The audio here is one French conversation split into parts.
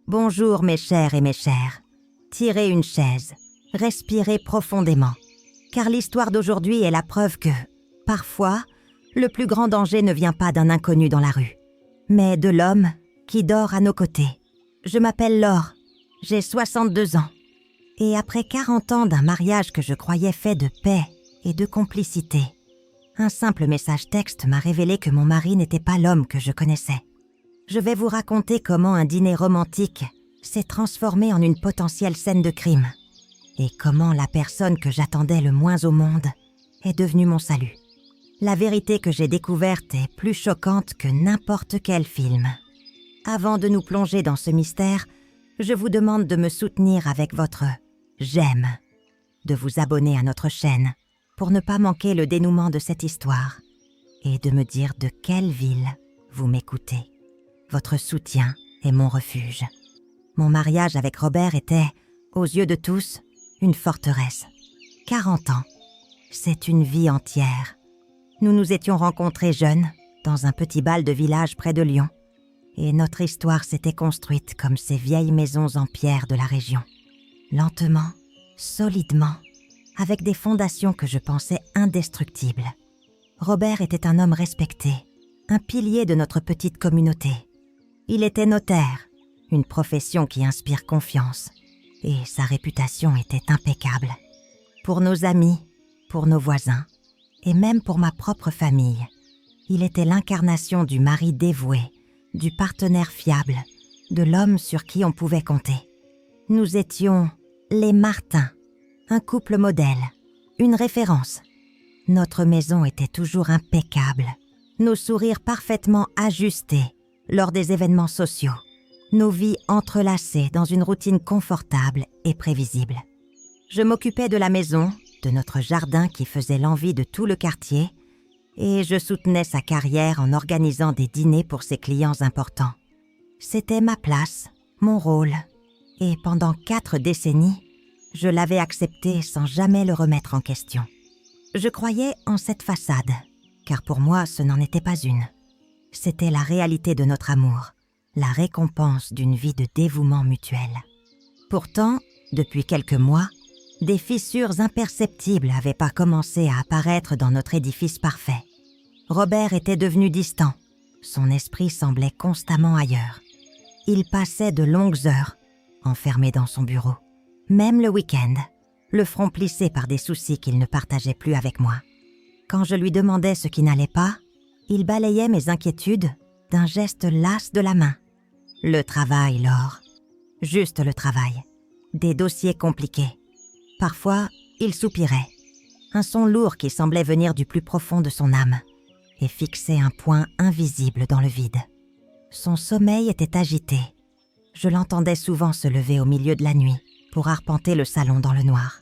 Bonjour mes chers et mes chères. Tirez une chaise, respirez profondément, car l'histoire d'aujourd'hui est la preuve que, parfois, le plus grand danger ne vient pas d'un inconnu dans la rue, mais de l'homme qui dort à nos côtés. Je m'appelle Laure, j'ai 62 ans, et après 40 ans d'un mariage que je croyais fait de paix et de complicité, un simple message texte m'a révélé que mon mari n'était pas l'homme que je connaissais. Je vais vous raconter comment un dîner romantique s'est transformé en une potentielle scène de crime, et comment la personne que j'attendais le moins au monde est devenue mon salut. La vérité que j'ai découverte est plus choquante que n'importe quel film. Avant de nous plonger dans ce mystère, je vous demande de me soutenir avec votre « j'aime », de vous abonner à notre chaîne pour ne pas manquer le dénouement de cette histoire et de me dire de quelle ville vous m'écoutez. Votre soutien est mon refuge. Mon mariage avec Robert était, aux yeux de tous, une forteresse. 40 ans, c'est une vie entière. Nous nous étions rencontrés jeunes, dans un petit bal de village près de Lyon, et notre histoire s'était construite comme ces vieilles maisons en pierre de la région. Lentement, solidement, avec des fondations que je pensais indestructibles. Robert était un homme respecté, un pilier de notre petite communauté. Il était notaire, une profession qui inspire confiance, et sa réputation était impeccable. Pour nos amis, pour nos voisins, et même pour ma propre famille, il était l'incarnation du mari dévoué, du partenaire fiable, de l'homme sur qui on pouvait compter. Nous étions les Martin, un couple modèle, une référence. Notre maison était toujours impeccable, nos sourires parfaitement ajustés lors des événements sociaux, nos vies entrelacées dans une routine confortable et prévisible. Je m'occupais de la maison, de notre jardin qui faisait l'envie de tout le quartier, et je soutenais sa carrière en organisant des dîners pour ses clients importants. C'était ma place, mon rôle, et pendant 4 décennies, je l'avais accepté sans jamais le remettre en question. Je croyais en cette façade, car pour moi ce n'en était pas une. C'était la réalité de notre amour, la récompense d'une vie de dévouement mutuel. Pourtant, depuis quelques mois, des fissures imperceptibles n'avaient pas commencé à apparaître dans notre édifice parfait. Robert était devenu distant, son esprit semblait constamment ailleurs. Il passait de longues heures, enfermé dans son bureau. Même le week-end, le front plissé par des soucis qu'il ne partageait plus avec moi. Quand je lui demandais ce qui n'allait pas, il balayait mes inquiétudes d'un geste las de la main. Le travail, Laure. Juste le travail. Des dossiers compliqués. Parfois, il soupirait. Un son lourd qui semblait venir du plus profond de son âme et fixait un point invisible dans le vide. Son sommeil était agité. Je l'entendais souvent se lever au milieu de la nuit pour arpenter le salon dans le noir.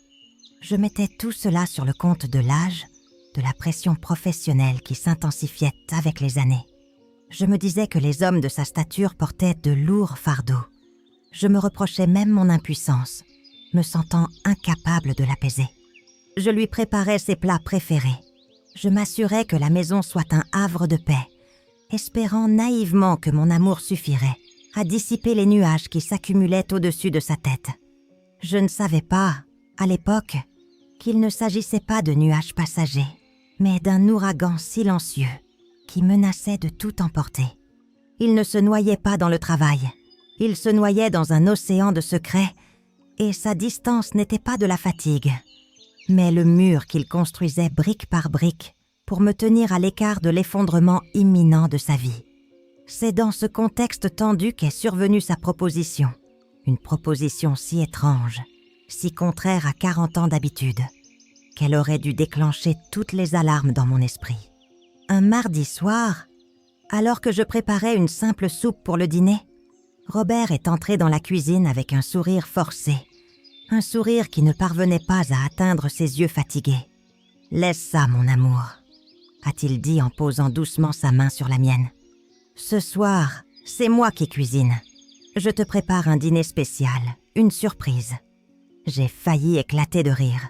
Je mettais tout cela sur le compte de l'âge, de la pression professionnelle qui s'intensifiait avec les années. Je me disais que les hommes de sa stature portaient de lourds fardeaux. Je me reprochais même mon impuissance, me sentant incapable de l'apaiser. Je lui préparais ses plats préférés. Je m'assurais que la maison soit un havre de paix, espérant naïvement que mon amour suffirait à dissiper les nuages qui s'accumulaient au-dessus de sa tête. Je ne savais pas, à l'époque, qu'il ne s'agissait pas de nuages passagers, mais d'un ouragan silencieux qui menaçait de tout emporter. Il ne se noyait pas dans le travail, il se noyait dans un océan de secrets, et sa distance n'était pas de la fatigue, mais le mur qu'il construisait brique par brique pour me tenir à l'écart de l'effondrement imminent de sa vie. C'est dans ce contexte tendu qu'est survenue sa proposition, une proposition si étrange, si contraire à 40 ans d'habitude, qu'elle aurait dû déclencher toutes les alarmes dans mon esprit. Un mardi soir, alors que je préparais une simple soupe pour le dîner, Robert est entré dans la cuisine avec un sourire forcé, un sourire qui ne parvenait pas à atteindre ses yeux fatigués. « Laisse ça, mon amour », a-t-il dit en posant doucement sa main sur la mienne. « Ce soir, c'est moi qui cuisine. Je te prépare un dîner spécial, une surprise. » J'ai failli éclater de rire.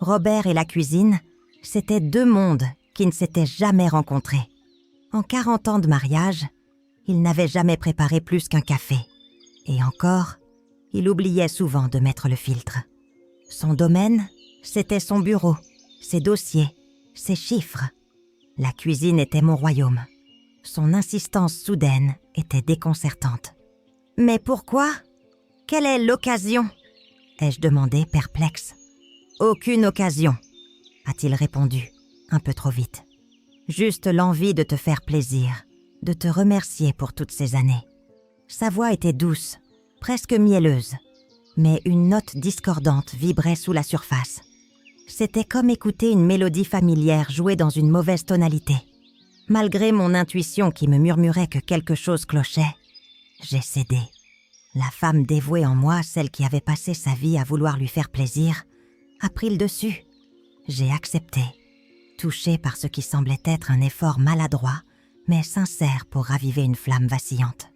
Robert et la cuisine, c'étaient 2 mondes qui ne s'étaient jamais rencontrés. En 40 ans de mariage, il n'avait jamais préparé plus qu'un café. Et encore, il oubliait souvent de mettre le filtre. Son domaine, c'était son bureau, ses dossiers, ses chiffres. La cuisine était mon royaume. Son insistance soudaine était déconcertante. « Mais pourquoi ? Quelle est l'occasion ?» ai-je demandé perplexe. « Aucune occasion, » a-t-il répondu, un peu trop vite. « Juste l'envie de te faire plaisir, de te remercier pour toutes ces années. » Sa voix était douce, presque mielleuse, mais une note discordante vibrait sous la surface. C'était comme écouter une mélodie familière jouée dans une mauvaise tonalité. Malgré mon intuition qui me murmurait que quelque chose clochait, j'ai cédé. La femme dévouée en moi, celle qui avait passé sa vie à vouloir lui faire plaisir, a pris le dessus. J'ai accepté, touchée par ce qui semblait être un effort maladroit, mais sincère pour raviver une flamme vacillante.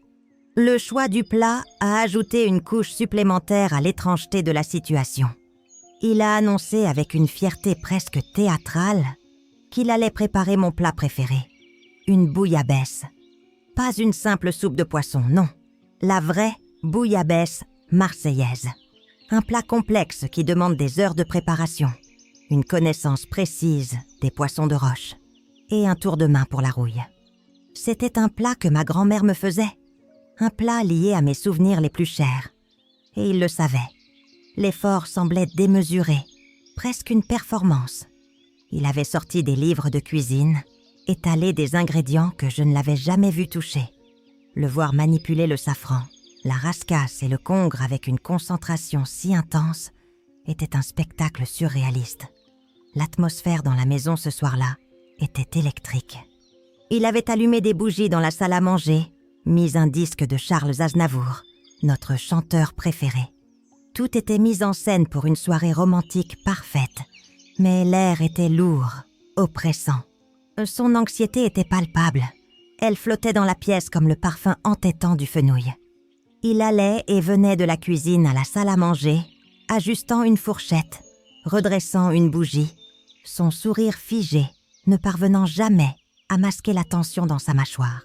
Le choix du plat a ajouté une couche supplémentaire à l'étrangeté de la situation. Il a annoncé avec une fierté presque théâtrale qu'il allait préparer mon plat préféré, une bouillabaisse. Pas une simple soupe de poisson, non. La vraie bouillabaisse marseillaise. Un plat complexe qui demande des heures de préparation, une connaissance précise des poissons de roche et un tour de main pour la rouille. C'était un plat que ma grand-mère me faisait, un plat lié à mes souvenirs les plus chers. Et il le savait. L'effort semblait démesuré, presque une performance. Il avait sorti des livres de cuisine, étalé des ingrédients que je ne l'avais jamais vu toucher. Le voir manipuler le safran, la rascasse et le congre avec une concentration si intense était un spectacle surréaliste. L'atmosphère dans la maison ce soir-là était électrique. Il avait allumé des bougies dans la salle à manger, mis un disque de Charles Aznavour, notre chanteur préféré. Tout était mis en scène pour une soirée romantique parfaite, mais l'air était lourd, oppressant. Son anxiété était palpable. Elle flottait dans la pièce comme le parfum entêtant du fenouil. Il allait et venait de la cuisine à la salle à manger, ajustant une fourchette, redressant une bougie, son sourire figé, ne parvenant jamais à masquer la tension dans sa mâchoire.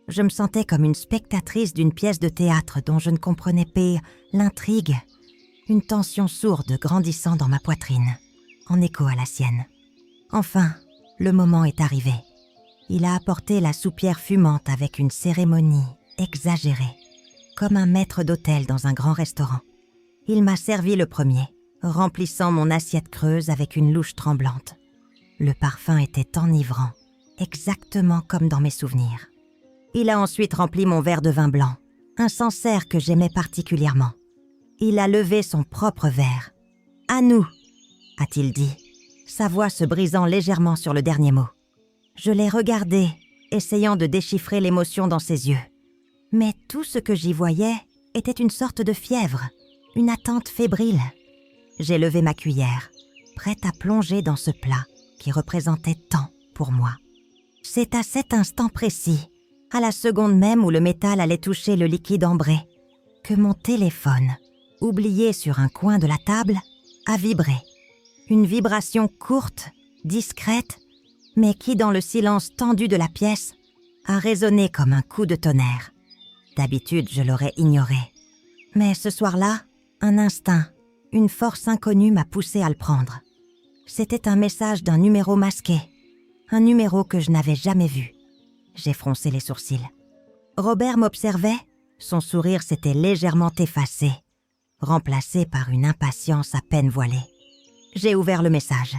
Je me sentais comme une spectatrice d'une pièce de théâtre dont je ne comprenais pas l'intrigue, une tension sourde grandissant dans ma poitrine, en écho à la sienne. Enfin, le moment est arrivé. Il a apporté la soupière fumante avec une cérémonie exagérée, comme un maître d'hôtel dans un grand restaurant. Il m'a servi le premier, remplissant mon assiette creuse avec une louche tremblante. Le parfum était enivrant, exactement comme dans mes souvenirs. Il a ensuite rempli mon verre de vin blanc, un Sancerre que j'aimais particulièrement. Il a levé son propre verre. « À nous !» a-t-il dit, sa voix se brisant légèrement sur le dernier mot. Je l'ai regardé, essayant de déchiffrer l'émotion dans ses yeux. Mais tout ce que j'y voyais était une sorte de fièvre, une attente fébrile. J'ai levé ma cuillère, prête à plonger dans ce plat qui représentait tant pour moi. C'est à cet instant précis, à la seconde même où le métal allait toucher le liquide ambré, que mon téléphone, oublié sur un coin de la table, a vibré. Une vibration courte, discrète, mais qui, dans le silence tendu de la pièce, a résonné comme un coup de tonnerre. D'habitude, je l'aurais ignoré. Mais ce soir-là, un instinct, une force inconnue m'a poussé à le prendre. C'était un message d'un numéro masqué, un numéro que je n'avais jamais vu. J'ai froncé les sourcils. Robert m'observait, son sourire s'était légèrement effacé, remplacé par une impatience à peine voilée. J'ai ouvert le message.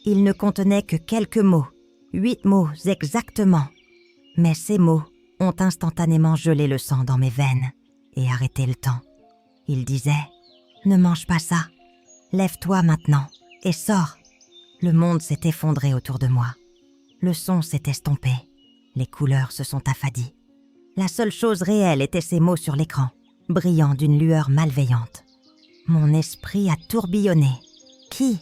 Il ne contenait que quelques mots, 8 mots exactement. Mais ces mots ont instantanément gelé le sang dans mes veines et arrêté le temps. Il disait « Ne mange pas ça. Lève-toi maintenant et sors. » Le monde s'est effondré autour de moi. Le son s'est estompé. Les couleurs se sont affadies. La seule chose réelle était ces mots sur l'écran, brillant d'une lueur malveillante. Mon esprit a tourbillonné. Qui ?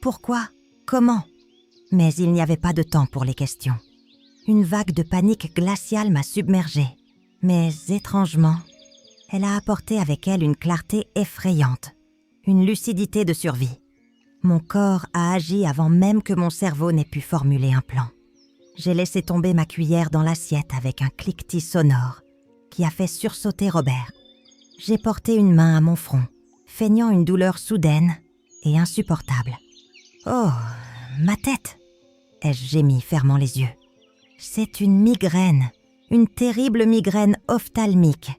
Pourquoi ? Comment ? Mais il n'y avait pas de temps pour les questions. Une vague de panique glaciale m'a submergée. Mais étrangement, elle a apporté avec elle une clarté effrayante, une lucidité de survie. Mon corps a agi avant même que mon cerveau n'ait pu formuler un plan. J'ai laissé tomber ma cuillère dans l'assiette avec un cliquetis sonore qui a fait sursauter Robert. J'ai porté une main à mon front, feignant une douleur soudaine et insupportable. « Oh, ma tête !» ai-je gémi, fermant les yeux. « C'est une migraine, une terrible migraine ophtalmique.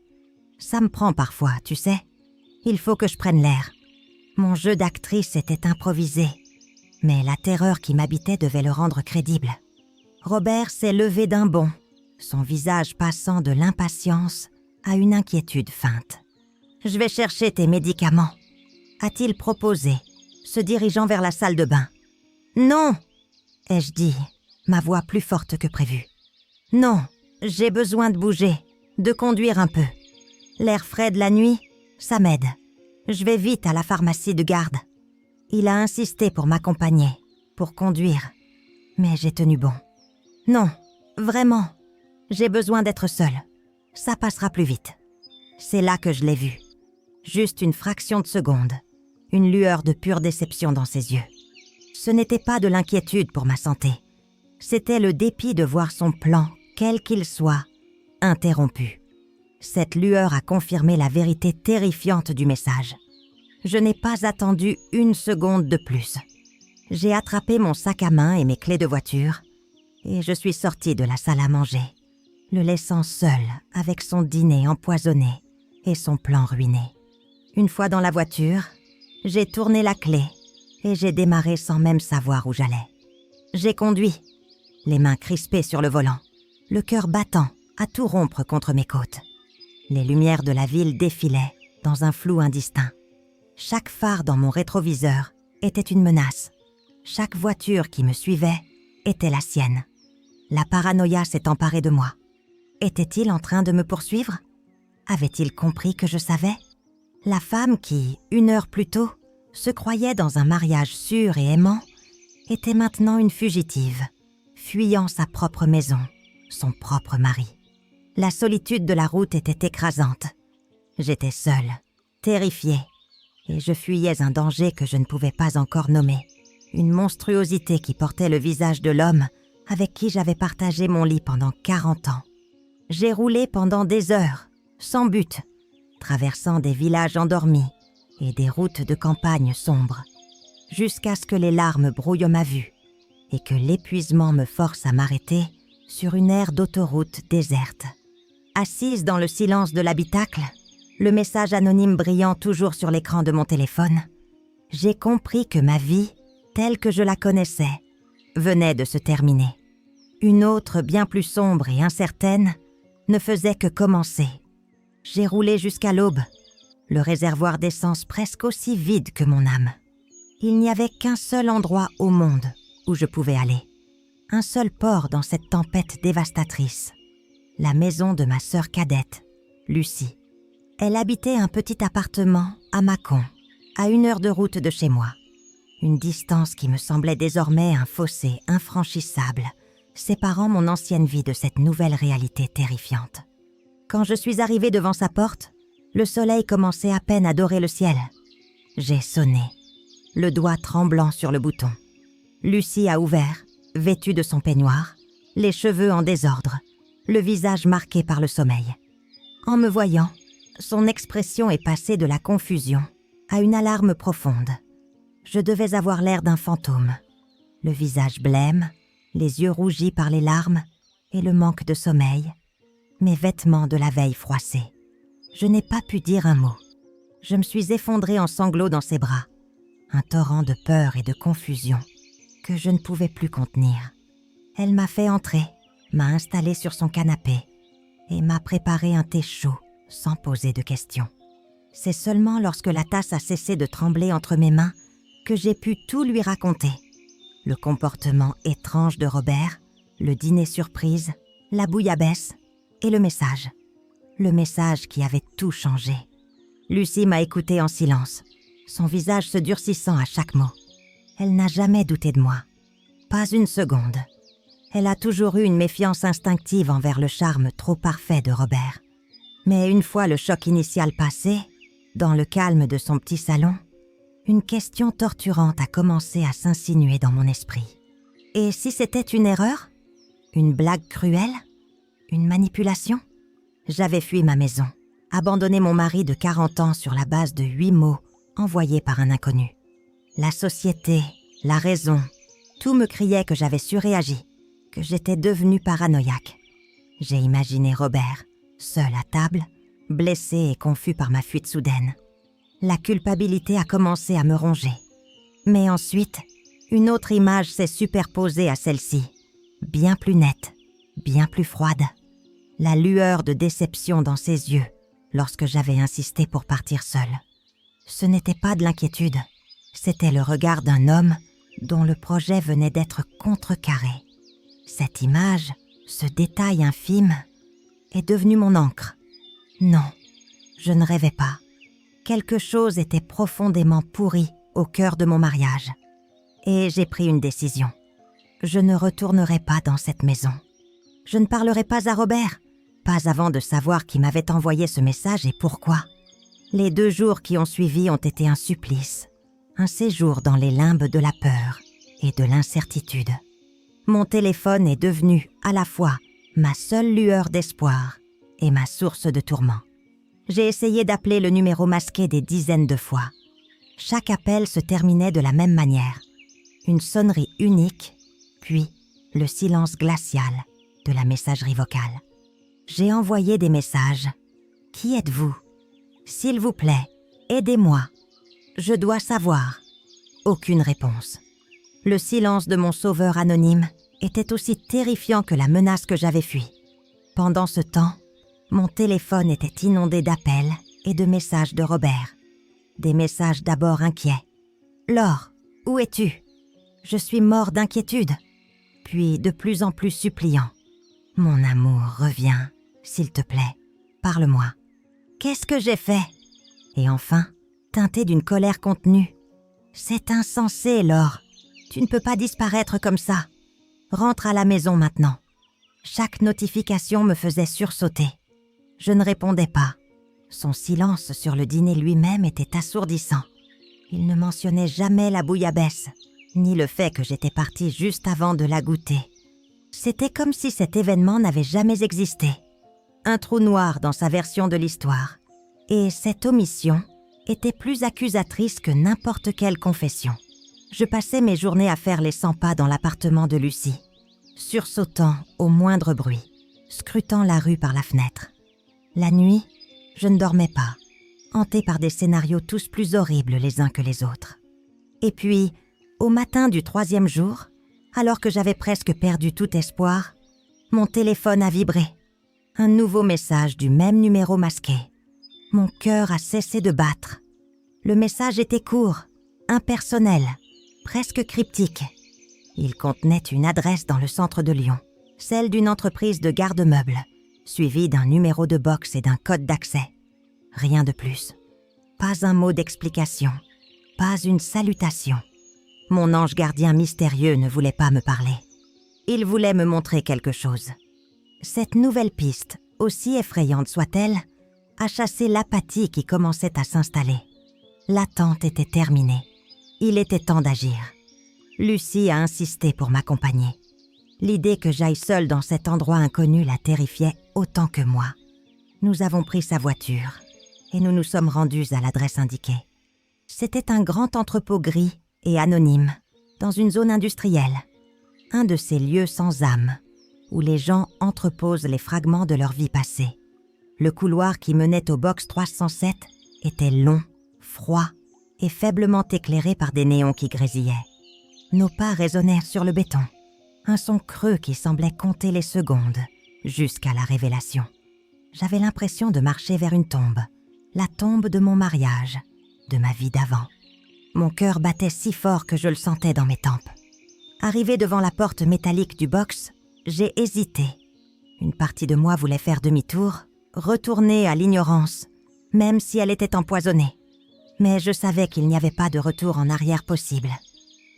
Ça me prend parfois, tu sais. Il faut que je prenne l'air. » Mon jeu d'actrice était improvisé, mais la terreur qui m'habitait devait le rendre crédible. Robert s'est levé d'un bond, son visage passant de l'impatience à une inquiétude feinte. « Je vais chercher tes médicaments », a-t-il proposé, se dirigeant vers la salle de bain. « Non !» ai-je dit, ma voix plus forte que prévu. « Non, j'ai besoin de bouger, de conduire un peu. L'air frais de la nuit, ça m'aide. Je vais vite à la pharmacie de garde. » Il a insisté pour m'accompagner, pour conduire, mais j'ai tenu bon. « Non, vraiment, j'ai besoin d'être seule. Ça passera plus vite. » C'est là que je l'ai vu. Juste une fraction de seconde, une lueur de pure déception dans ses yeux. Ce n'était pas de l'inquiétude pour ma santé. C'était le dépit de voir son plan, quel qu'il soit, interrompu. Cette lueur a confirmé la vérité terrifiante du message. Je n'ai pas attendu une seconde de plus. J'ai attrapé mon sac à main et mes clés de voiture et je suis sortie de la salle à manger, le laissant seul avec son dîner empoisonné et son plan ruiné. Une fois dans la voiture, j'ai tourné la clé et j'ai démarré sans même savoir où j'allais. J'ai conduit, les mains crispées sur le volant, le cœur battant à tout rompre contre mes côtes. Les lumières de la ville défilaient dans un flou indistinct. Chaque phare dans mon rétroviseur était une menace. Chaque voiture qui me suivait était la sienne. La paranoïa s'est emparée de moi. Était-il en train de me poursuivre? Avait-il compris que je savais? La femme qui, 1 heure plus tôt, se croyait dans un mariage sûr et aimant, était maintenant une fugitive, fuyant sa propre maison, son propre mari. La solitude de la route était écrasante. J'étais seule, terrifiée, et je fuyais un danger que je ne pouvais pas encore nommer. Une monstruosité qui portait le visage de l'homme avec qui j'avais partagé mon lit pendant 40 ans. J'ai roulé pendant des heures, sans but, traversant des villages endormis et des routes de campagne sombres, jusqu'à ce que les larmes brouillent ma vue et que l'épuisement me force à m'arrêter sur une aire d'autoroute déserte. Assise dans le silence de l'habitacle, le message anonyme brillant toujours sur l'écran de mon téléphone, j'ai compris que ma vie, telle que je la connaissais, venait de se terminer. Une autre bien plus sombre et incertaine ne faisait que commencer. J'ai roulé jusqu'à l'aube, le réservoir d'essence presque aussi vide que mon âme. Il n'y avait qu'un seul endroit au monde où je pouvais aller. Un seul port dans cette tempête dévastatrice. La maison de ma sœur cadette, Lucie. Elle habitait un petit appartement à Mâcon, à 1 heure de route de chez moi. Une distance qui me semblait désormais un fossé infranchissable, séparant mon ancienne vie de cette nouvelle réalité terrifiante. Quand je suis arrivée devant sa porte, le soleil commençait à peine à dorer le ciel. J'ai sonné, le doigt tremblant sur le bouton. Lucie a ouvert, vêtue de son peignoir, les cheveux en désordre, le visage marqué par le sommeil. En me voyant, son expression est passée de la confusion à une alarme profonde. Je devais avoir l'air d'un fantôme, le visage blême, les yeux rougis par les larmes et le manque de sommeil, mes vêtements de la veille froissés. Je n'ai pas pu dire un mot. Je me suis effondrée en sanglots dans ses bras, un torrent de peur et de confusion que je ne pouvais plus contenir. Elle m'a fait entrer, m'a installée sur son canapé et m'a préparé un thé chaud sans poser de questions. C'est seulement lorsque la tasse a cessé de trembler entre mes mains que j'ai pu tout lui raconter. Le comportement étrange de Robert, le dîner surprise, la bouillabaisse et le message. Le message qui avait tout changé. Lucie m'a écoutée en silence, son visage se durcissant à chaque mot. Elle n'a jamais douté de moi. Pas une seconde. Elle a toujours eu une méfiance instinctive envers le charme trop parfait de Robert. Mais une fois le choc initial passé, dans le calme de son petit salon, une question torturante a commencé à s'insinuer dans mon esprit. Et si c'était une erreur? Une blague cruelle? Une manipulation? J'avais fui ma maison, abandonner mon mari de 40 ans sur la base de 8 mots envoyés par un inconnu. La société, la raison, tout me criait que j'avais surréagi, que j'étais devenue paranoïaque. J'ai imaginé Robert, seul à table, blessé et confus par ma fuite soudaine. La culpabilité a commencé à me ronger. Mais ensuite, une autre image s'est superposée à celle-ci, bien plus nette, bien plus froide. La lueur de déception dans ses yeux lorsque j'avais insisté pour partir seule. Ce n'était pas de l'inquiétude, c'était le regard d'un homme dont le projet venait d'être contrecarré. Cette image, ce détail infime, est devenu mon encre. Non, je ne rêvais pas. Quelque chose était profondément pourri au cœur de mon mariage. Et j'ai pris une décision. Je ne retournerai pas dans cette maison. Je ne parlerai pas à Robert, pas avant de savoir qui m'avait envoyé ce message et pourquoi. Les 2 jours qui ont suivi ont été un supplice, un séjour dans les limbes de la peur et de l'incertitude. Mon téléphone est devenu, à la fois, ma seule lueur d'espoir et ma source de tourment. J'ai essayé d'appeler le numéro masqué des dizaines de fois. Chaque appel se terminait de la même manière. Une sonnerie unique, puis le silence glacial de la messagerie vocale. J'ai envoyé des messages. « Qui êtes-vous ? S'il vous plaît, aidez-moi. Je dois savoir. » Aucune réponse. Le silence de mon sauveur anonyme était aussi terrifiant que la menace que j'avais fuie. Pendant ce temps, mon téléphone était inondé d'appels et de messages de Robert. Des messages d'abord inquiets. « Laure, où es-tu ? Je suis mort d'inquiétude. » Puis de plus en plus suppliant. « Mon amour, reviens, s'il te plaît, parle-moi. Qu'est-ce que j'ai fait ?» Et enfin, teinté d'une colère contenue. « C'est insensé, Laure. Tu ne peux pas disparaître comme ça. Rentre à la maison maintenant. » Chaque notification me faisait sursauter. Je ne répondais pas. Son silence sur le dîner lui-même était assourdissant. Il ne mentionnait jamais la bouillabaisse, ni le fait que j'étais partie juste avant de la goûter. C'était comme si cet événement n'avait jamais existé. Un trou noir dans sa version de l'histoire. Et cette omission était plus accusatrice que n'importe quelle confession. Je passais mes journées à faire les 100 pas dans l'appartement de Lucie, sursautant au moindre bruit, scrutant la rue par la fenêtre. La nuit, je ne dormais pas, hantée par des scénarios tous plus horribles les uns que les autres. Et puis, au matin du 3e jour, alors que j'avais presque perdu tout espoir, mon téléphone a vibré. Un nouveau message du même numéro masqué. Mon cœur a cessé de battre. Le message était court, impersonnel, presque cryptique. Il contenait une adresse dans le centre de Lyon, celle d'une entreprise de garde-meubles, suivie d'un numéro de box et d'un code d'accès. Rien de plus. Pas un mot d'explication, pas une salutation. Mon ange gardien mystérieux ne voulait pas me parler. Il voulait me montrer quelque chose. Cette nouvelle piste, aussi effrayante soit-elle, a chassé l'apathie qui commençait à s'installer. L'attente était terminée. Il était temps d'agir. Lucie a insisté pour m'accompagner. L'idée que j'aille seule dans cet endroit inconnu la terrifiait autant que moi. Nous avons pris sa voiture et nous nous sommes rendus à l'adresse indiquée. C'était un grand entrepôt gris et anonyme, dans une zone industrielle. Un de ces lieux sans âme, où les gens entreposent les fragments de leur vie passée. Le couloir qui menait au box 307 était long, froid et faiblement éclairé par des néons qui grésillaient. Nos pas résonnèrent sur le béton, un son creux qui semblait compter les secondes, jusqu'à la révélation. J'avais l'impression de marcher vers une tombe, la tombe de mon mariage, de ma vie d'avant. Mon cœur battait si fort que je le sentais dans mes tempes. Arrivé devant la porte métallique du box, j'ai hésité. Une partie de moi voulait faire demi-tour, retourner à l'ignorance, même si elle était empoisonnée. Mais je savais qu'il n'y avait pas de retour en arrière possible.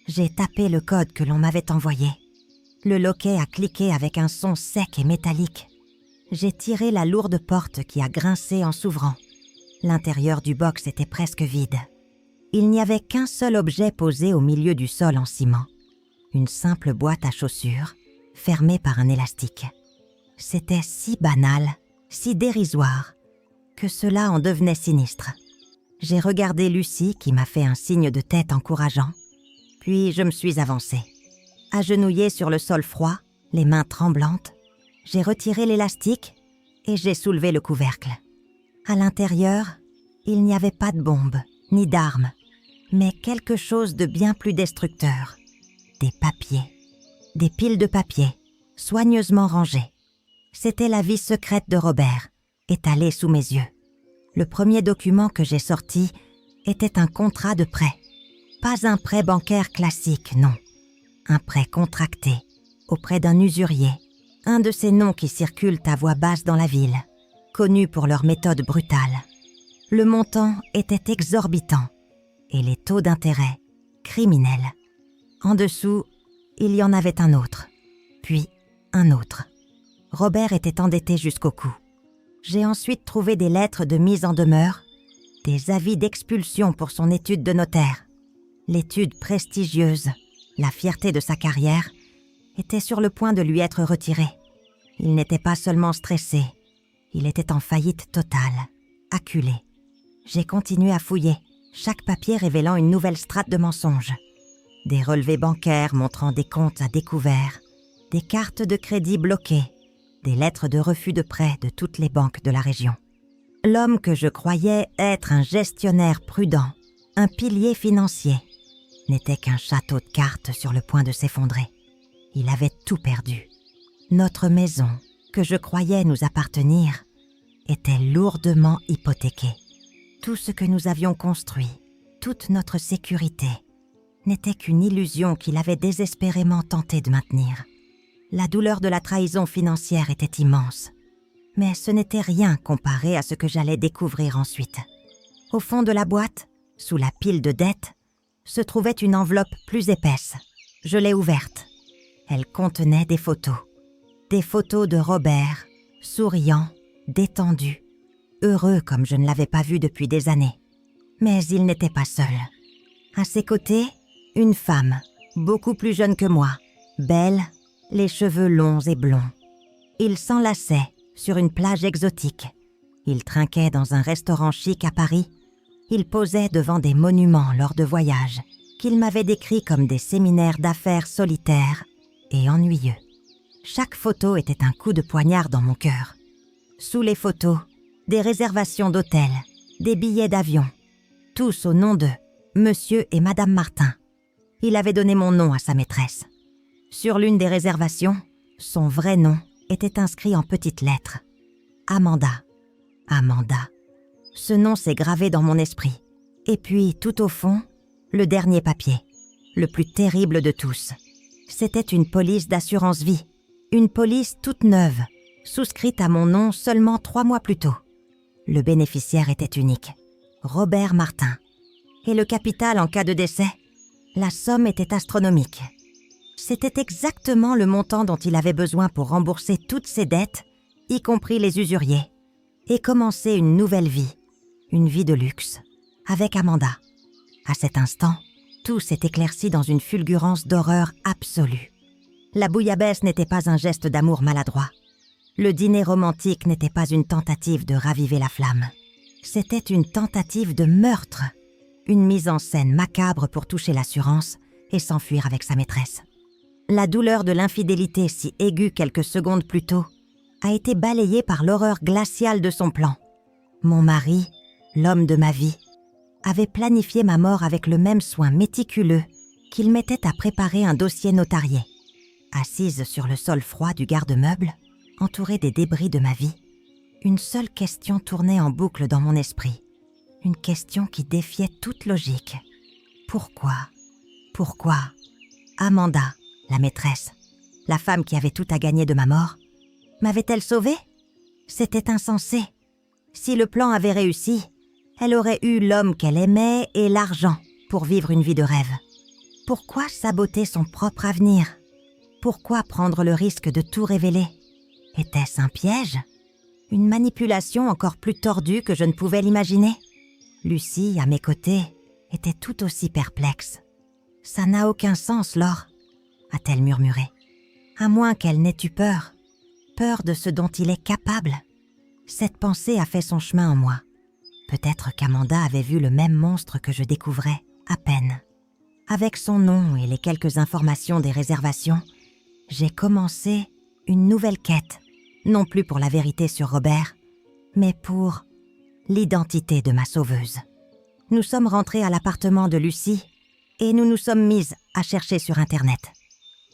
J'ai tapé le code que l'on m'avait envoyé. Le loquet a cliqué avec un son sec et métallique. J'ai tiré la lourde porte qui a grincé en s'ouvrant. L'intérieur du box était presque vide. Il n'y avait qu'un seul objet posé au milieu du sol en ciment. Une simple boîte à chaussures, fermée par un élastique. C'était si banal, si dérisoire. que cela en devenait sinistre. J'ai regardé Lucie qui m'a fait un signe de tête encourageant, puis je me suis avancée. Agenouillée sur le sol froid, les mains tremblantes, j'ai retiré l'élastique et j'ai soulevé le couvercle. À l'intérieur, il n'y avait pas de bombe, ni d'armes, mais quelque chose de bien plus destructeur. Des papiers. Des piles de papier, soigneusement rangés. C'était la vie secrète de Robert, étalée sous mes yeux. Le premier document que j'ai sorti était un contrat de prêt. Pas un prêt bancaire classique, non. Un prêt contracté, auprès d'un usurier, un de ces noms qui circulent à voix basse dans la ville, connus pour leur méthode brutale. Le montant était exorbitant et les taux d'intérêt criminels. En dessous, il y en avait un autre, puis un autre. Robert était endetté jusqu'au cou. J'ai ensuite trouvé des lettres de mise en demeure, des avis d'expulsion pour son étude de notaire. L'étude prestigieuse, la fierté de sa carrière, était sur le point de lui être retirée. Il n'était pas seulement stressé, il était en faillite totale, acculé. J'ai continué à fouiller, chaque papier révélant une nouvelle strate de mensonges. Des relevés bancaires montrant des comptes à découvert, des cartes de crédit bloquées, des lettres de refus de prêt de toutes les banques de la région. L'homme que je croyais être un gestionnaire prudent, un pilier financier, n'était qu'un château de cartes sur le point de s'effondrer. Il avait tout perdu. Notre maison, que je croyais nous appartenir, était lourdement hypothéquée. Tout ce que nous avions construit, toute notre sécurité, n'était qu'une illusion qu'il avait désespérément tenté de maintenir. La douleur de la trahison financière était immense, mais ce n'était rien comparé à ce que j'allais découvrir ensuite. Au fond de la boîte, sous la pile de dettes, se trouvait une enveloppe plus épaisse. Je l'ai ouverte. Elle contenait des photos. Des photos de Robert, souriant, détendu, heureux comme je ne l'avais pas vu depuis des années. Mais il n'était pas seul. À ses côtés, une femme, beaucoup plus jeune que moi, belle, les cheveux longs et blonds. Il s'enlaçait sur une plage exotique. Il trinquait dans un restaurant chic à Paris. Il posait devant des monuments lors de voyages qu'il m'avait décrits comme des séminaires d'affaires solitaires et ennuyeux. Chaque photo était un coup de poignard dans mon cœur. Sous les photos, des réservations d'hôtels, des billets d'avion, tous au nom de Monsieur et Madame Martin. Il avait donné mon nom à sa maîtresse. Sur l'une des réservations, son vrai nom était inscrit en petites lettres. Amanda. Amanda. Ce nom s'est gravé dans mon esprit. Et puis, tout au fond, le dernier papier, le plus terrible de tous. C'était une police d'assurance vie. Une police toute neuve, souscrite à mon nom seulement 3 mois plus tôt. Le bénéficiaire était unique, Robert Martin. Et le capital en cas de décès, la somme était astronomique. C'était exactement le montant dont il avait besoin pour rembourser toutes ses dettes, y compris les usuriers, et commencer une nouvelle vie, une vie de luxe, avec Amanda. À cet instant, tout s'est éclairci dans une fulgurance d'horreur absolue. La bouillabaisse n'était pas un geste d'amour maladroit. Le dîner romantique n'était pas une tentative de raviver la flamme. C'était une tentative de meurtre, une mise en scène macabre pour toucher l'assurance et s'enfuir avec sa maîtresse. La douleur de l'infidélité si aiguë quelques secondes plus tôt a été balayée par l'horreur glaciale de son plan. Mon mari, l'homme de ma vie, avait planifié ma mort avec le même soin méticuleux qu'il mettait à préparer un dossier notarié. Assise sur le sol froid du garde-meuble, entourée des débris de ma vie, une seule question tournait en boucle dans mon esprit. Une question qui défiait toute logique. Pourquoi Amanda, la maîtresse, la femme qui avait tout à gagner de ma mort, m'avait-elle sauvée? C'était insensé. Si le plan avait réussi, elle aurait eu l'homme qu'elle aimait et l'argent pour vivre une vie de rêve. Pourquoi saboter son propre avenir? Pourquoi prendre le risque de tout révéler? Était-ce un piège? Une manipulation encore plus tordue que je ne pouvais l'imaginer? Lucie, à mes côtés, était tout aussi perplexe. « Ça n'a aucun sens, Laure », a-t-elle murmuré. « À moins qu'elle n'ait eu peur. Peur de ce dont il est capable. Cette pensée a fait son chemin en moi. Peut-être qu'Amanda avait vu le même monstre que je découvrais, à peine. Avec son nom et les quelques informations des réservations, j'ai commencé une nouvelle quête, non plus pour la vérité sur Robert, mais pour l'identité de ma sauveuse. Nous sommes rentrés à l'appartement de Lucie et nous nous sommes mises à chercher sur Internet.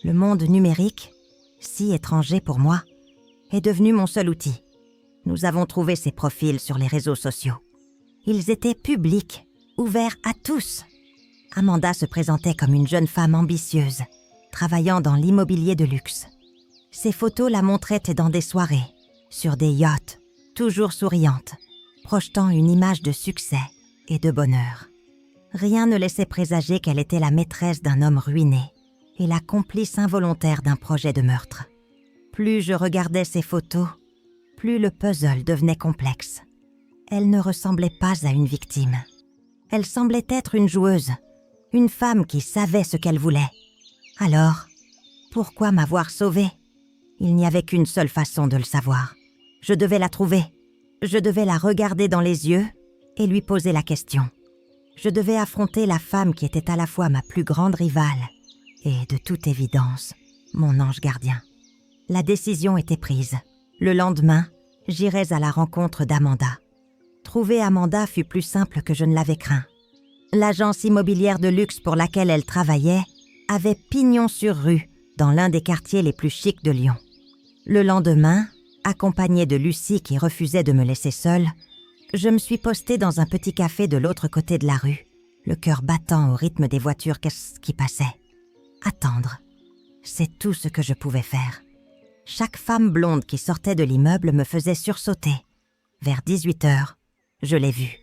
Le monde numérique, si étranger pour moi, est devenu mon seul outil. Nous avons trouvé ses profils sur les réseaux sociaux. Ils étaient publics, ouverts à tous. Amanda se présentait comme une jeune femme ambitieuse, travaillant dans l'immobilier de luxe. Ses photos la montraient dans des soirées, sur des yachts, toujours souriante, projetant une image de succès et de bonheur. Rien ne laissait présager qu'elle était la maîtresse d'un homme ruiné et la complice involontaire d'un projet de meurtre. Plus je regardais ses photos, plus le puzzle devenait complexe. Elle ne ressemblait pas à une victime. Elle semblait être une joueuse, une femme qui savait ce qu'elle voulait. Alors, pourquoi m'avoir sauvée? Il n'y avait qu'une seule façon de le savoir. Je devais la trouver. Je devais la regarder dans les yeux et lui poser la question. Je devais affronter la femme qui était à la fois ma plus grande rivale et, de toute évidence, mon ange gardien. La décision était prise. Le lendemain, j'irais à la rencontre d'Amanda. Trouver Amanda fut plus simple que je ne l'avais craint. L'agence immobilière de luxe pour laquelle elle travaillait avait pignon sur rue dans l'un des quartiers les plus chics de Lyon. Le lendemain, accompagnée de Lucie qui refusait de me laisser seule, je me suis postée dans un petit café de l'autre côté de la rue, le cœur battant au rythme des voitures qui passaient. Attendre, c'est tout ce que je pouvais faire. Chaque femme blonde qui sortait de l'immeuble me faisait sursauter. Vers 18h, je l'ai vue.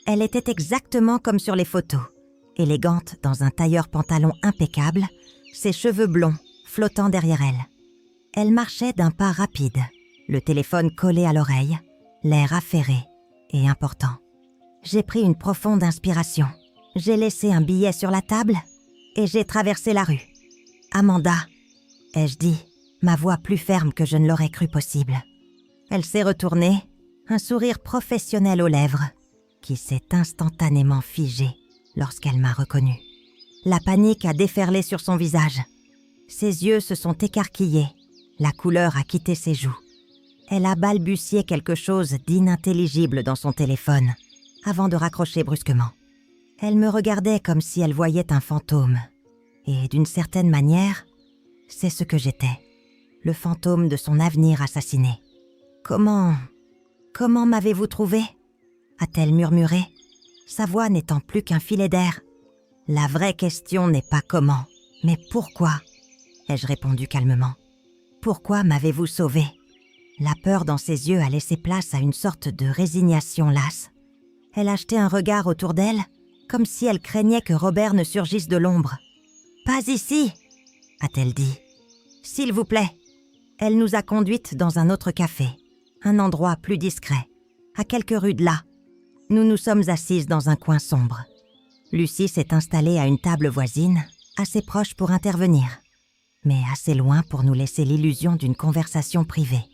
Elle était exactement comme sur les photos, élégante dans un tailleur-pantalon impeccable, ses cheveux blonds flottant derrière elle. Elle marchait d'un pas rapide, le téléphone collé à l'oreille, l'air affairé et important. J'ai pris une profonde inspiration. J'ai laissé un billet sur la table et j'ai traversé la rue. « Amanda », ai-je dit, ma voix plus ferme que je ne l'aurais cru possible. Elle s'est retournée, un sourire professionnel aux lèvres, qui s'est instantanément figé lorsqu'elle m'a reconnue. La panique a déferlé sur son visage. Ses yeux se sont écarquillés, la couleur a quitté ses joues. Elle a balbutié quelque chose d'inintelligible dans son téléphone, avant de raccrocher brusquement. Elle me regardait comme si elle voyait un fantôme. Et d'une certaine manière, c'est ce que j'étais, le fantôme de son avenir assassiné. « Comment m'avez-vous trouvé ?» a-t-elle murmuré, sa voix n'étant plus qu'un filet d'air. « La vraie question n'est pas comment, mais pourquoi ?» ai-je répondu calmement. « Pourquoi m'avez-vous sauvé ?» La peur dans ses yeux a laissé place à une sorte de résignation lasse. Elle a jeté un regard autour d'elle, comme si elle craignait que Robert ne surgisse de l'ombre. « Pas ici !» a-t-elle dit. « S'il vous plaît !» Elle nous a conduites dans un autre café, un endroit plus discret, à quelques rues de là. Nous nous sommes assises dans un coin sombre. Lucie s'est installée à une table voisine, assez proche pour intervenir, mais assez loin pour nous laisser l'illusion d'une conversation privée.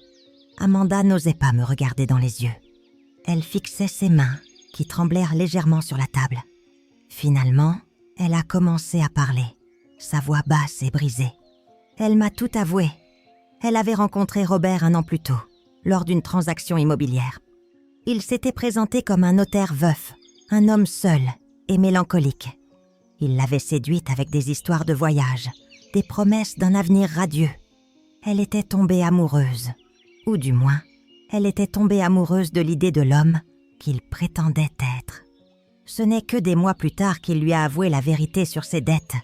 Amanda n'osait pas me regarder dans les yeux. Elle fixait ses mains, qui tremblèrent légèrement sur la table. Finalement, elle a commencé à parler, sa voix basse et brisée. Elle m'a tout avoué. Elle avait rencontré Robert 1 an plus tôt, lors d'une transaction immobilière. Il s'était présenté comme un notaire veuf, un homme seul et mélancolique. Il l'avait séduite avec des histoires de voyage, des promesses d'un avenir radieux. Elle était tombée amoureuse, ou du moins, elle était tombée amoureuse de l'idée de l'homme qu'il prétendait être. Ce n'est que des mois plus tard qu'il lui a avoué la vérité sur ses dettes,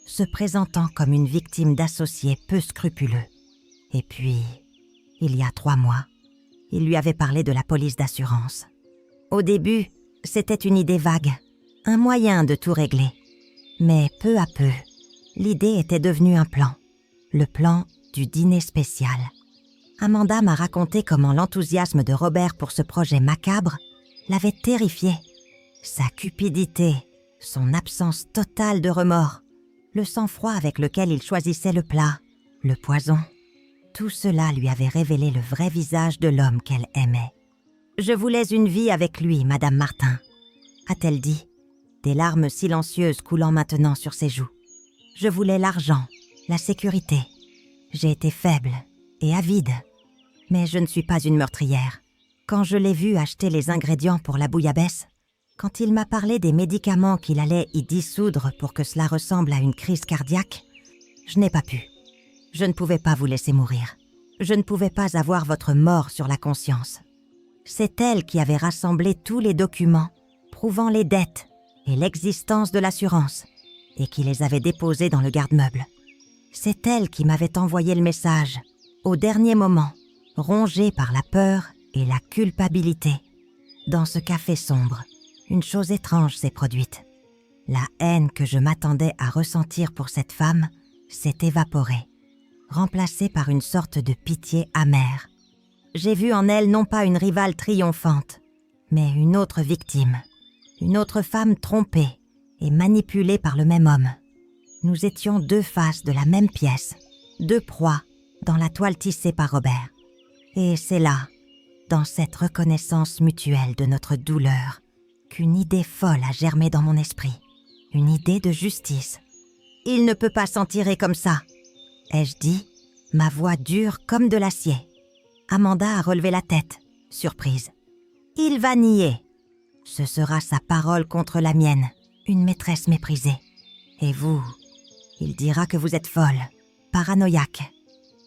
se présentant comme une victime d'associés peu scrupuleux. Et puis, il y a 3 mois, il lui avait parlé de la police d'assurance. Au début, c'était une idée vague, un moyen de tout régler. Mais peu à peu, l'idée était devenue un plan, le plan du dîner spécial. Amanda m'a raconté comment l'enthousiasme de Robert pour ce projet macabre l'avait terrifiée. Sa cupidité, son absence totale de remords, le sang-froid avec lequel il choisissait le plat, le poison. Tout cela lui avait révélé le vrai visage de l'homme qu'elle aimait. Je voulais une vie avec lui, Madame Martin, a-t-elle dit, des larmes silencieuses coulant maintenant sur ses joues. Je voulais l'argent, la sécurité. J'ai été faible et avide, mais je ne suis pas une meurtrière. Quand je l'ai vu acheter les ingrédients pour la bouillabaisse, quand il m'a parlé des médicaments qu'il allait y dissoudre pour que cela ressemble à une crise cardiaque, je n'ai pas pu. Je ne pouvais pas vous laisser mourir. Je ne pouvais pas avoir votre mort sur la conscience. C'est elle qui avait rassemblé tous les documents prouvant les dettes et l'existence de l'assurance et qui les avait déposés dans le garde-meuble. C'est elle qui m'avait envoyé le message, au dernier moment, rongée par la peur et la culpabilité. Dans ce café sombre, une chose étrange s'est produite. La haine que je m'attendais à ressentir pour cette femme s'est évaporée, remplacée par une sorte de pitié amère. J'ai vu en elle non pas une rivale triomphante, mais une autre victime, une autre femme trompée et manipulée par le même homme. Nous étions deux faces de la même pièce, deux proies dans la toile tissée par Robert. Et c'est là, dans cette reconnaissance mutuelle de notre douleur, qu'une idée folle a germé dans mon esprit, une idée de justice. « Il ne peut pas s'en tirer comme ça », ai-je dit, ma voix dure comme de l'acier. Amanda a relevé la tête, surprise. « Il va nier. Ce sera sa parole contre la mienne, une maîtresse méprisée. Et vous, il dira que vous êtes folle, paranoïaque.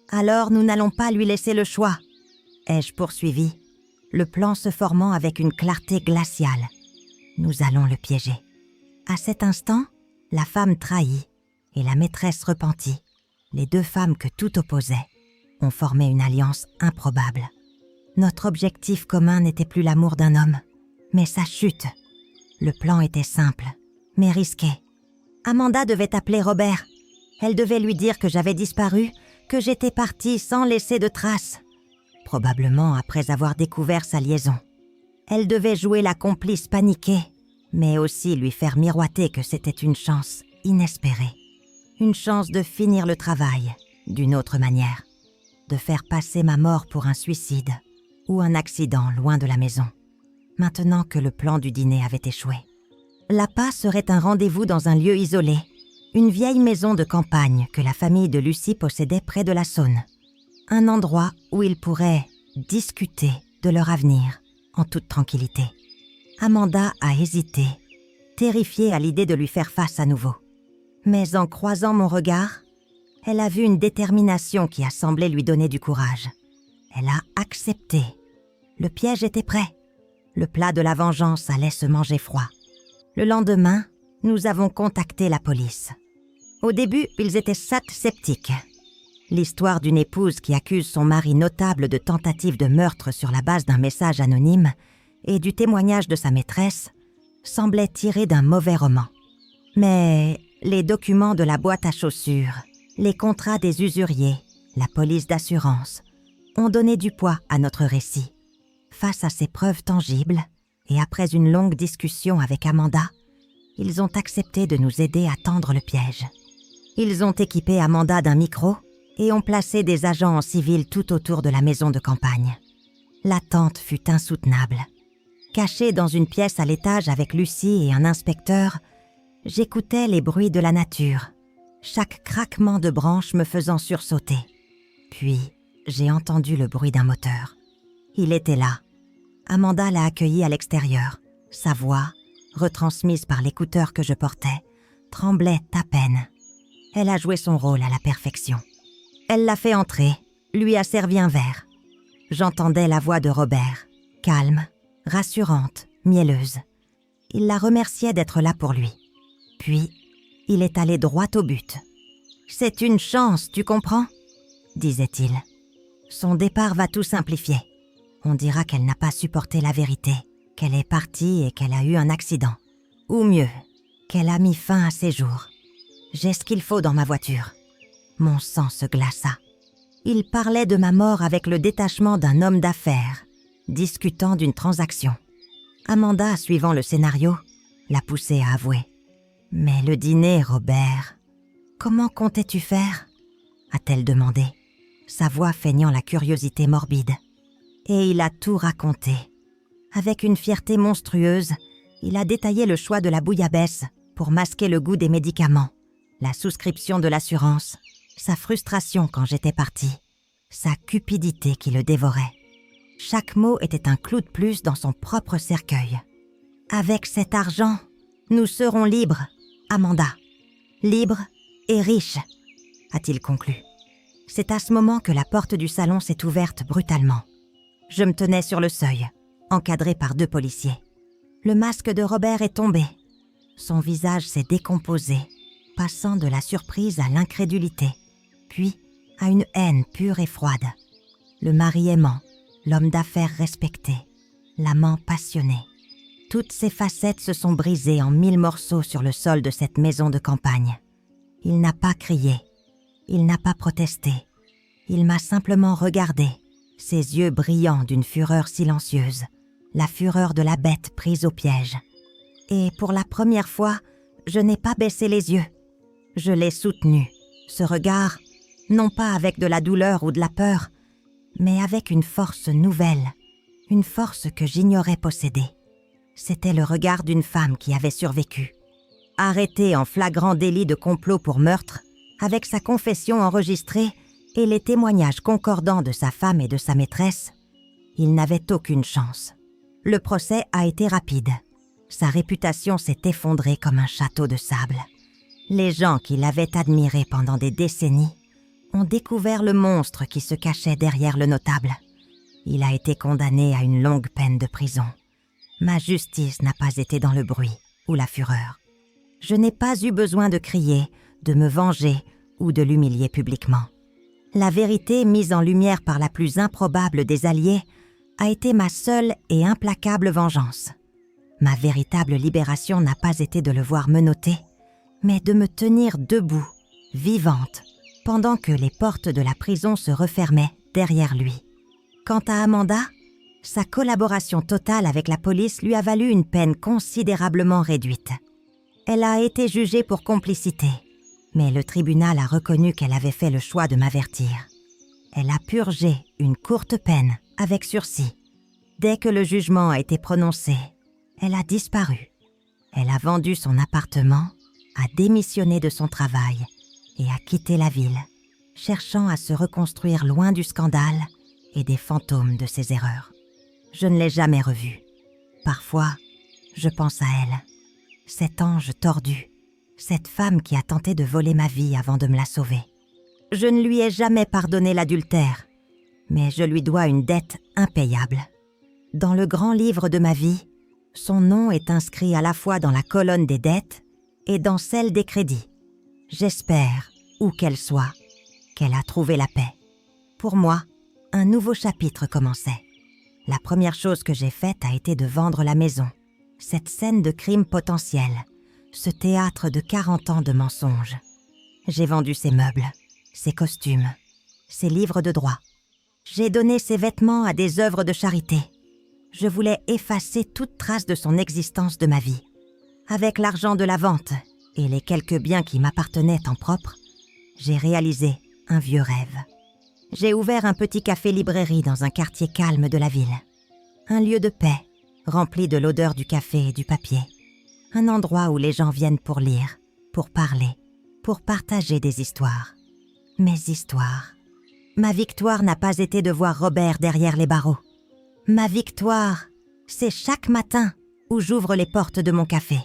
Alors nous n'allons pas lui laisser le choix, ai-je poursuivi, le plan se formant avec une clarté glaciale. Nous allons le piéger. À cet instant, la femme trahie et la maîtresse repentie, les deux femmes que tout opposait, ont formé une alliance improbable. Notre objectif commun n'était plus l'amour d'un homme, mais sa chute. Le plan était simple, mais risqué. Amanda devait appeler Robert. Elle devait lui dire que j'avais disparu, que j'étais partie sans laisser de traces, probablement après avoir découvert sa liaison. Elle devait jouer la complice paniquée, mais aussi lui faire miroiter que c'était une chance inespérée. Une chance de finir le travail d'une autre manière, de faire passer ma mort pour un suicide ou un accident loin de la maison, maintenant que le plan du dîner avait échoué. L'appât serait un rendez-vous dans un lieu isolé, une vieille maison de campagne que la famille de Lucie possédait près de la Saône. Un endroit où ils pourraient discuter de leur avenir en toute tranquillité. Amanda a hésité, terrifiée à l'idée de lui faire face à nouveau. Mais en croisant mon regard, elle a vu une détermination qui a semblé lui donner du courage. Elle a accepté. Le piège était prêt. Le plat de la vengeance allait se manger froid. Le lendemain, nous avons contacté la police. Au début, ils étaient sceptiques. L'histoire d'une épouse qui accuse son mari notable de tentative de meurtre sur la base d'un message anonyme et du témoignage de sa maîtresse semblait tirée d'un mauvais roman. Mais les documents de la boîte à chaussures, les contrats des usuriers, la police d'assurance ont donné du poids à notre récit. Face à ces preuves tangibles, et après une longue discussion avec Amanda, ils ont accepté de nous aider à tendre le piège. Ils ont équipé Amanda d'un micro et ont placé des agents en civil tout autour de la maison de campagne. L'attente fut insoutenable. Cachée dans une pièce à l'étage avec Lucie et un inspecteur, j'écoutais les bruits de la nature, chaque craquement de branches me faisant sursauter. Puis, j'ai entendu le bruit d'un moteur. Il était là. Amanda l'a accueilli à l'extérieur. Sa voix, retransmise par l'écouteur que je portais, tremblait à peine. Elle a joué son rôle à la perfection. Elle l'a fait entrer, lui a servi un verre. J'entendais la voix de Robert, calme, rassurante, mielleuse. Il la remerciait d'être là pour lui. Puis, il est allé droit au but. « C'est une chance, tu comprends ?» disait-il. Son départ va tout simplifier. On dira qu'elle n'a pas supporté la vérité, qu'elle est partie et qu'elle a eu un accident. Ou mieux, qu'elle a mis fin à ses jours. J'ai ce qu'il faut dans ma voiture. Mon sang se glaça. Il parlait de ma mort avec le détachement d'un homme d'affaires, discutant d'une transaction. Amanda, suivant le scénario, l'a poussé à avouer. « Mais le dîner, Robert, comment comptais-tu faire ?» a-t-elle demandé, sa voix feignant la curiosité morbide. Et il a tout raconté, Avec une fierté monstrueuse, il a détaillé le choix de la bouillabaisse pour masquer le goût des médicaments, la souscription de l'assurance, sa frustration quand j'étais partie, sa cupidité qui le dévorait. Chaque mot était un clou de plus dans son propre cercueil. « Avec cet argent, nous serons libres, Amanda. Libres et riches, a-t-il conclu. C'est à ce moment que la porte du salon s'est ouverte brutalement. Je me tenais sur le seuil, encadré par 2 policiers. Le masque de Robert est tombé. Son visage s'est décomposé, passant de la surprise à l'incrédulité, puis à une haine pure et froide. Le mari aimant, l'homme d'affaires respecté, l'amant passionné. Toutes ces facettes se sont brisées en 1000 morceaux sur le sol de cette maison de campagne. Il n'a pas crié, il n'a pas protesté. Il m'a simplement regardé, ses yeux brillants d'une fureur silencieuse, la fureur de la bête prise au piège. Et pour la première fois, je n'ai pas baissé les yeux. Je l'ai soutenu, ce regard, non pas avec de la douleur ou de la peur, mais avec une force nouvelle, une force que j'ignorais posséder. C'était le regard d'une femme qui avait survécu. Arrêtée en flagrant délit de complot pour meurtre, avec sa confession enregistrée et les témoignages concordants de sa femme et de sa maîtresse, il n'avait aucune chance. Le procès a été rapide. Sa réputation s'est effondrée comme un château de sable. Les gens qui l'avaient admiré pendant des décennies ont découvert le monstre qui se cachait derrière le notable. Il a été condamné à une longue peine de prison. Ma justice n'a pas été dans le bruit ou la fureur. Je n'ai pas eu besoin de crier, de me venger ou de l'humilier publiquement. La vérité mise en lumière par la plus improbable des alliés a été ma seule et implacable vengeance. Ma véritable libération n'a pas été de le voir menotté, mais de me tenir debout, vivante, pendant que les portes de la prison se refermaient derrière lui. Quant à Amanda, sa collaboration totale avec la police lui a valu une peine considérablement réduite. Elle a été jugée pour complicité, mais le tribunal a reconnu qu'elle avait fait le choix de m'avertir. Elle a purgé une courte peine avec sursis. Dès que le jugement a été prononcé, elle a disparu. Elle a vendu son appartement, a démissionné de son travail et a quitté la ville, cherchant à se reconstruire loin du scandale et des fantômes de ses erreurs. Je ne l'ai jamais revue. Parfois, je pense à elle. Cet ange tordu, cette femme qui a tenté de voler ma vie avant de me la sauver. Je ne lui ai jamais pardonné l'adultère, mais je lui dois une dette impayable. Dans le grand livre de ma vie, son nom est inscrit à la fois dans la colonne des dettes et dans celle des crédits. J'espère, où qu'elle soit, qu'elle a trouvé la paix. Pour moi, un nouveau chapitre commençait. La première chose que j'ai faite a été de vendre la maison, cette scène de crime potentiel, ce théâtre de 40 ans de mensonges. J'ai vendu ses meubles, ses costumes, ses livres de droit. J'ai donné ses vêtements à des œuvres de charité. Je voulais effacer toute trace de son existence de ma vie. Avec l'argent de la vente et les quelques biens qui m'appartenaient en propre, j'ai réalisé un vieux rêve. J'ai ouvert un petit café-librairie dans un quartier calme de la ville. Un lieu de paix, rempli de l'odeur du café et du papier. Un endroit où les gens viennent pour lire, pour parler, pour partager des histoires. Mes histoires. Ma victoire n'a pas été de voir Robert derrière les barreaux. Ma victoire, c'est chaque matin où j'ouvre les portes de mon café.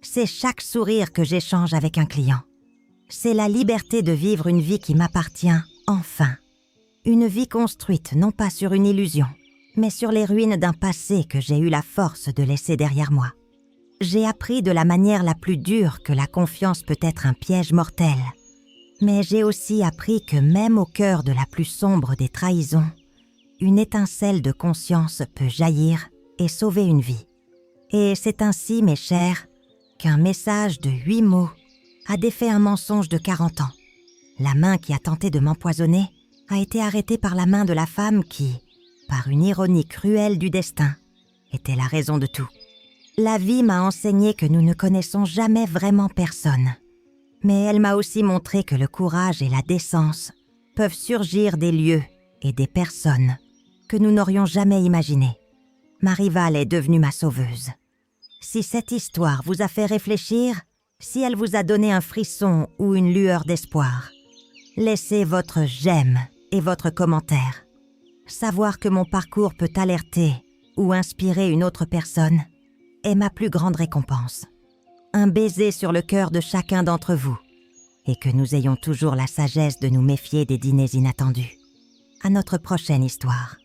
C'est chaque sourire que j'échange avec un client. C'est la liberté de vivre une vie qui m'appartient, enfin. Une vie construite non pas sur une illusion, mais sur les ruines d'un passé que j'ai eu la force de laisser derrière moi. J'ai appris de la manière la plus dure que la confiance peut être un piège mortel. Mais j'ai aussi appris que même au cœur de la plus sombre des trahisons, une étincelle de conscience peut jaillir et sauver une vie. Et c'est ainsi, mes chers, qu'un message de 8 mots a défait un mensonge de 40 ans. La main qui a tenté de m'empoisonner a été arrêtée par la main de la femme qui, par une ironie cruelle du destin, était la raison de tout. La vie m'a enseigné que nous ne connaissons jamais vraiment personne. Mais elle m'a aussi montré que le courage et la décence peuvent surgir des lieux et des personnes que nous n'aurions jamais imaginées. Ma rivale est devenue ma sauveuse. Si cette histoire vous a fait réfléchir, si elle vous a donné un frisson ou une lueur d'espoir, laissez votre j'aime et votre commentaire. Savoir que mon parcours peut alerter ou inspirer une autre personne est ma plus grande récompense. Un baiser sur le cœur de chacun d'entre vous et que nous ayons toujours la sagesse de nous méfier des dîners inattendus. À notre prochaine histoire.